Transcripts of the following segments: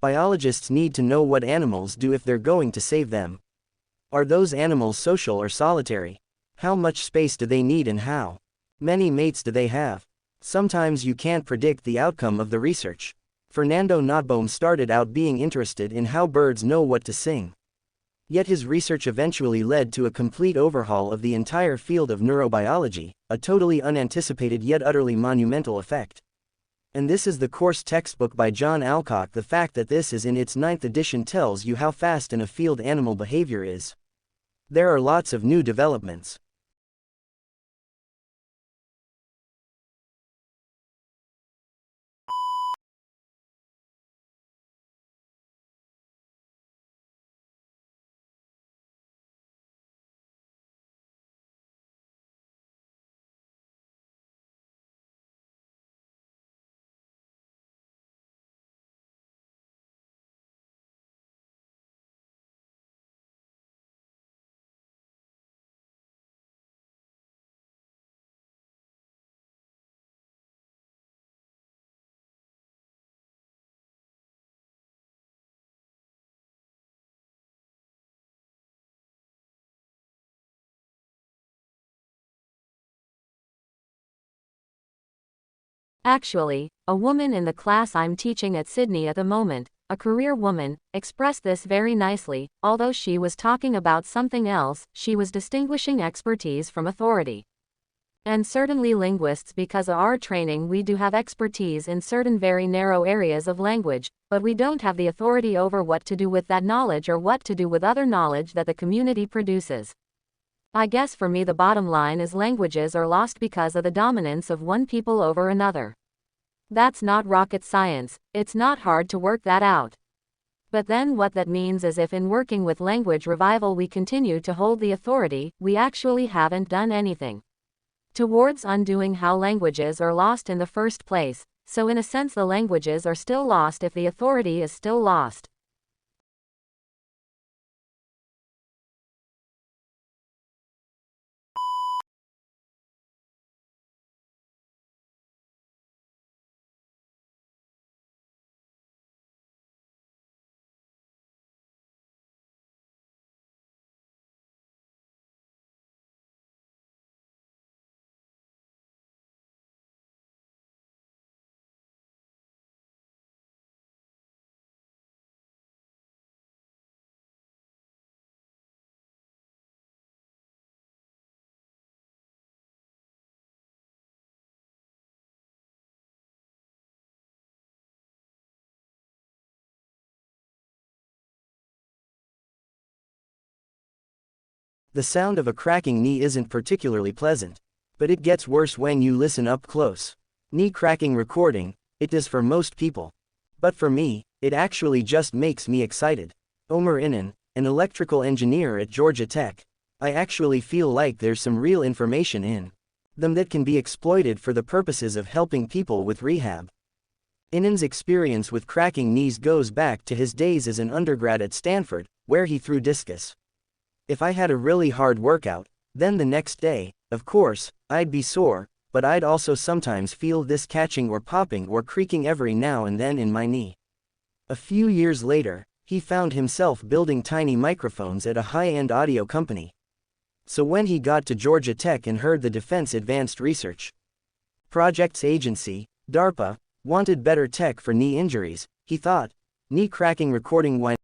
Biologists need to know what animals do if they're going to save them. Are those animals social or solitary? How much space do they need and how many mates do they have? Sometimes you can't predict the outcome of the research. Fernando Notboom started out being interested in how birds know what to sing. Yet his research eventually led to a complete overhaul of the entire field of neurobiology, a totally unanticipated yet utterly monumental effect. And this is the course textbook by John Alcock. The fact that this is in its 9th edition tells you how fast in a field animal behavior is. There are lots of new developments. Actually, a woman in the class I'm teaching at Sydney at the moment, a career woman, expressed this very nicely. Although she was talking about something else, she was distinguishing expertise from authority. And certainly linguists, because of our training, we do have expertise in certain very narrow areas of language, but we don't have the authority over what to do with that knowledge or what to do with other knowledge that the community produces. I guess for me the bottom line is languages are lost because of the dominance of one people over another. That's not rocket science, it's not hard to work that out. But then what that means is if in working with language revival we continue to hold the authority, we actually haven't done anything towards undoing how languages are lost in the first place. So in a sense the languages are still lost if the authority is still lost. The sound of a cracking knee isn't particularly pleasant. But it gets worse when you listen up close. Knee cracking recording, it does for most people. But for me, it actually just makes me excited. Omer Inan, an electrical engineer at Georgia Tech. I actually feel like there's some real information in them that can be exploited for the purposes of helping people with rehab. Inan's experience with cracking knees goes back to his days as an undergrad at Stanford, where he threw discus. If I had a really hard workout, then the next day, of course, I'd be sore, but I'd also sometimes feel this catching or popping or creaking every now and then in my knee. A few years later, he found himself building tiny microphones at a high-end audio company. So when he got to Georgia Tech and heard the Defense Advanced Research Projects Agency, DARPA, wanted better tech for knee injuries, he thought, knee cracking recording why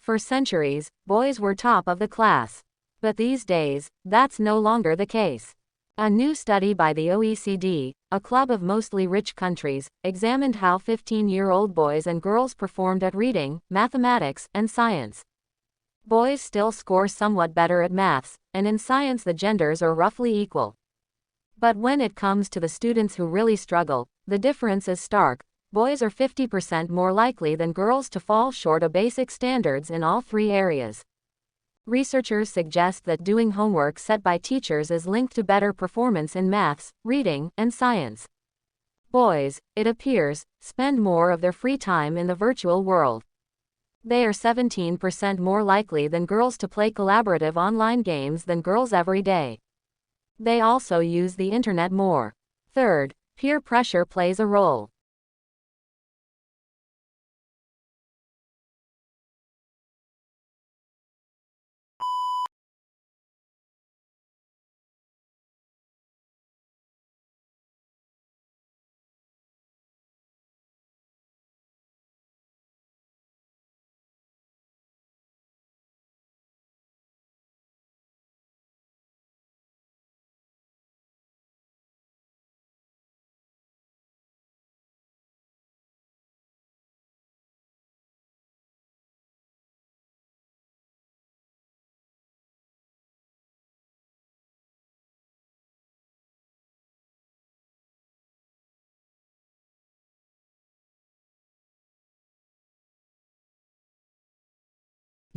For centuries, boys were top of the class. But these days, that's no longer the case. A new study by the OECD, a club of mostly rich countries, examined how 15-year-old boys and girls performed at reading, mathematics, and science. Boys still score somewhat better at maths, and in science the genders are roughly equal. But when it comes to the students who really struggle, the difference is stark. Boys are 50% more likely than girls to fall short of basic standards in all three areas. Researchers suggest that doing homework set by teachers is linked to better performance in maths, reading, and science. Boys, it appears, spend more of their free time in the virtual world. They are 17% more likely than girls to play collaborative online games than girls every day. They also use the internet more. Third, peer pressure plays a role.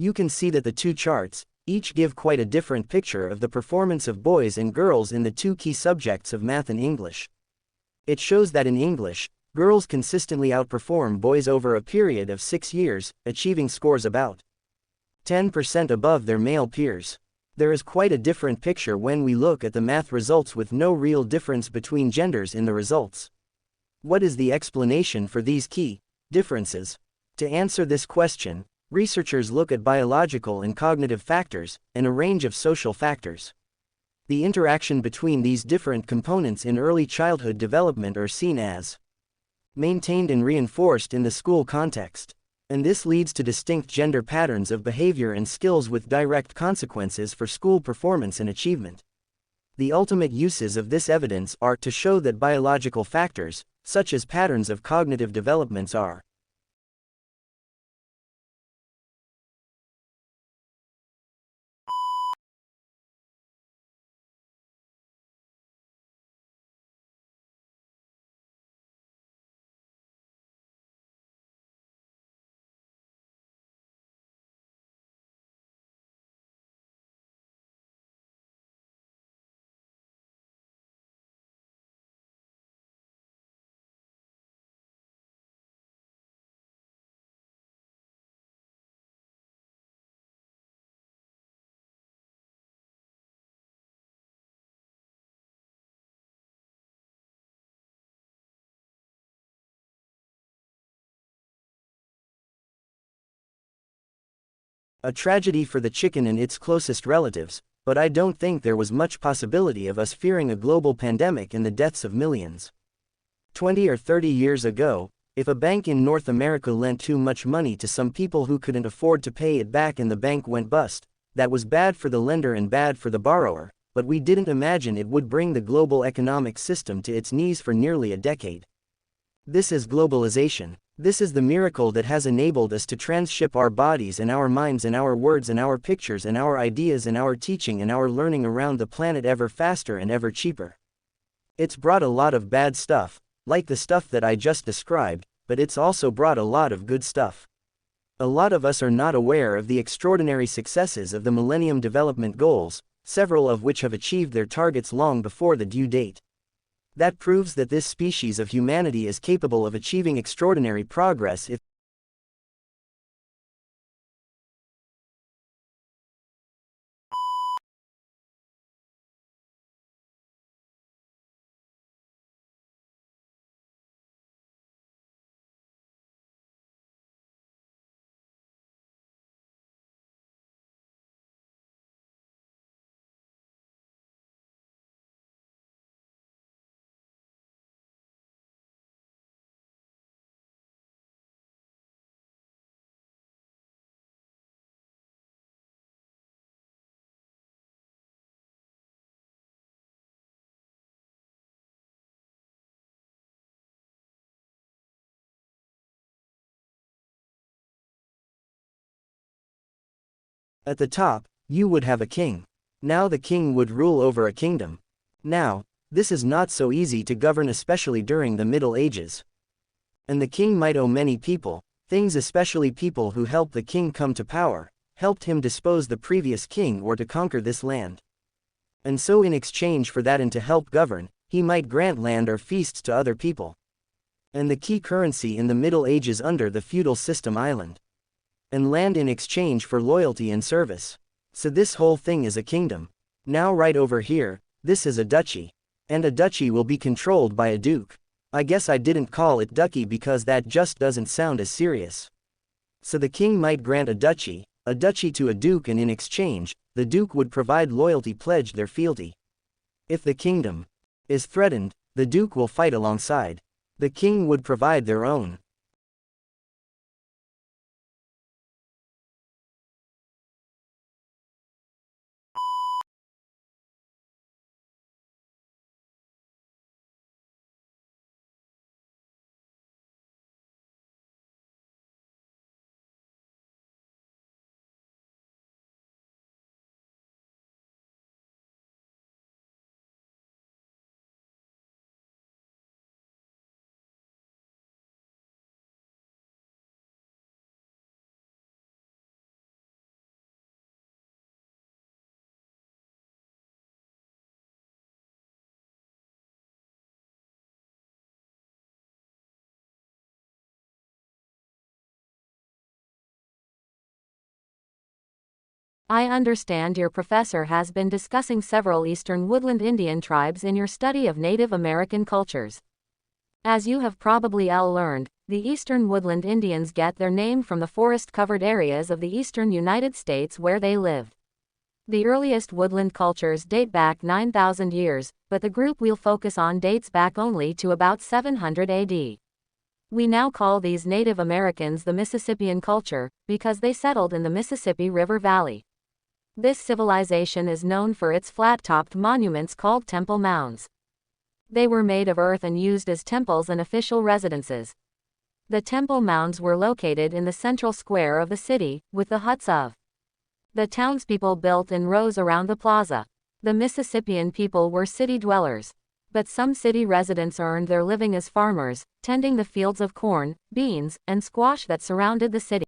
You can see that the two charts, each give quite a different picture of the performance of boys and girls in the two key subjects of math and English. It shows that in English, girls consistently outperform boys over a period of 6 years, achieving scores about 10% above their male peers. There is quite a different picture when we look at the math results with no real difference between genders in the results. What is the explanation for these key differences? To answer this question, researchers look at biological and cognitive factors, and a range of social factors. The interaction between these different components in early childhood development are seen as maintained and reinforced in the school context. And this leads to distinct gender patterns of behavior and skills with direct consequences for school performance and achievement. The ultimate uses of this evidence are to show that biological factors, such as patterns of cognitive developments, are a tragedy for the chicken and its closest relatives, but I don't think there was much possibility of us fearing a global pandemic and the deaths of millions. 20 or 30 years ago, if a bank in North America lent too much money to some people who couldn't afford to pay it back and the bank went bust, that was bad for the lender and bad for the borrower, but we didn't imagine it would bring the global economic system to its knees for nearly a decade. This is globalization. This is the miracle that has enabled us to transship our bodies and our minds and our words and our pictures and our ideas and our teaching and our learning around the planet ever faster and ever cheaper. It's brought a lot of bad stuff, like the stuff that I just described, but it's also brought a lot of good stuff. A lot of us are not aware of the extraordinary successes of the Millennium Development Goals, several of which have achieved their targets long before the due date. That proves that this species of humanity is capable of achieving extraordinary progress if At the top, you would have a king. Now the king would rule over a kingdom. Now, this is not so easy to govern, especially during the Middle Ages. And the king might owe many people, things, especially people who helped the king come to power, helped him depose the previous king or to conquer this land. And so in exchange for that and to help govern, he might grant land or feasts to other people. And the key currency in the Middle Ages under the feudal system, island. And land in exchange for loyalty and service. So this whole thing is a kingdom. Now right over here, this is a duchy. And a duchy will be controlled by a duke. I guess I didn't call it duchy because that just doesn't sound as serious. So the king might grant a duchy to a duke, and in exchange, the duke would provide loyalty, pledge their fealty. If the kingdom is threatened, the duke will fight alongside. The king would provide their own. I understand your professor has been discussing several eastern woodland Indian tribes in your study of Native American cultures. As you have probably all learned, the eastern woodland Indians get their name from the forest-covered areas of the eastern United States where they lived. The earliest woodland cultures date back 9,000 years, but the group we'll focus on dates back only to about 700 AD. We now call these Native Americans the Mississippian culture, because they settled in the Mississippi River Valley. This civilization is known for its flat-topped monuments called temple mounds. They were made of earth and used as temples and official residences. The temple mounds were located in the central square of the city, with the huts of the townspeople built in rows around the plaza. The Mississippian people were city dwellers. But some city residents earned their living as farmers, tending the fields of corn, beans, and squash that surrounded the city.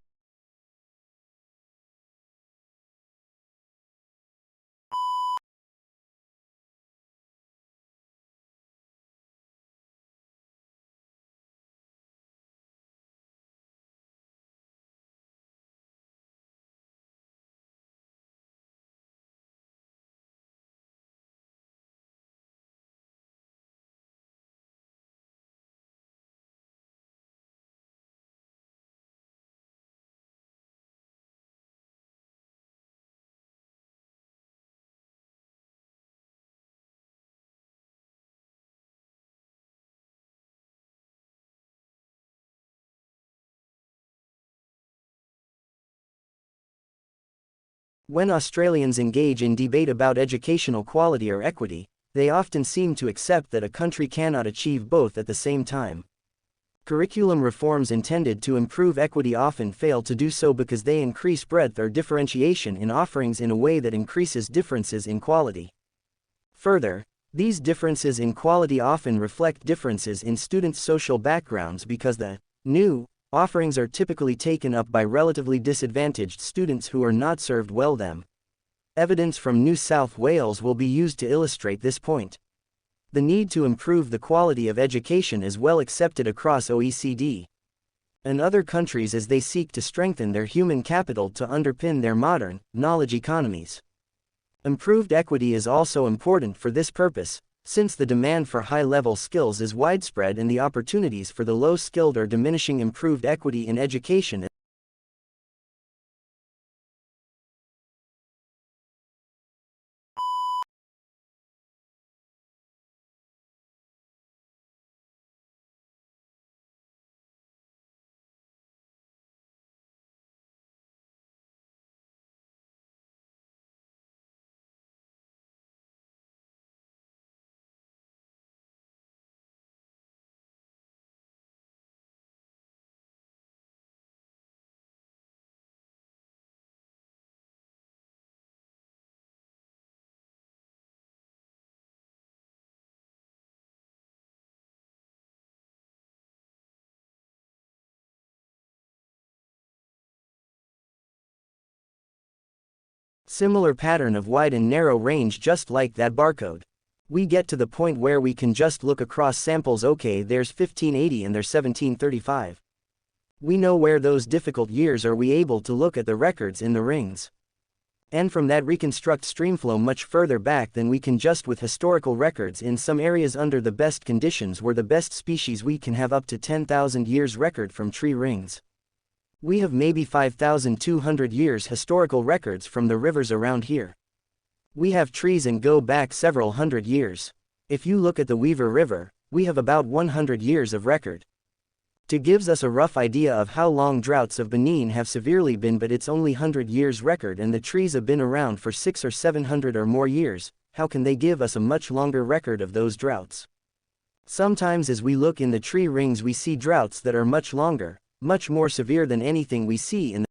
When Australians engage in debate about educational quality or equity, they often seem to accept that a country cannot achieve both at the same time. Curriculum reforms intended to improve equity often fail to do so because they increase breadth or differentiation in offerings in a way that increases differences in quality. Further, these differences in quality often reflect differences in students' social backgrounds because the new offerings are typically taken up by relatively disadvantaged students who are not served well them. Evidence from New South Wales will be used to illustrate this point. The need to improve the quality of education is well accepted across OECD and other countries as they seek to strengthen their human capital to underpin their modern knowledge economies. Improved equity is also important for this purpose, since the demand for high-level skills is widespread and the opportunities for the low-skilled are diminishing. Improved equity in education Similar pattern of wide and narrow range, just like that barcode. We get to the point where we can just look across samples. Okay, there's 1580 and there's 1735. We know where those difficult years are. We able to look at the records in the rings. And from that reconstruct streamflow much further back than we can just with historical records. In some areas under the best conditions were the best species, we can have up to 10,000 years record from tree rings. We have maybe 5,200 years historical records from the rivers around here. We have trees and go back several hundred years. If you look at the Weaver River, we have about 100 years of record. To gives us a rough idea of how long droughts of Benin have severely been, but it's only 100 years record and the trees have been around for 600 or 700 or more years. How can they give us a much longer record of those droughts? Sometimes as we look in the tree rings we see droughts that are much longer, much more severe than anything we see in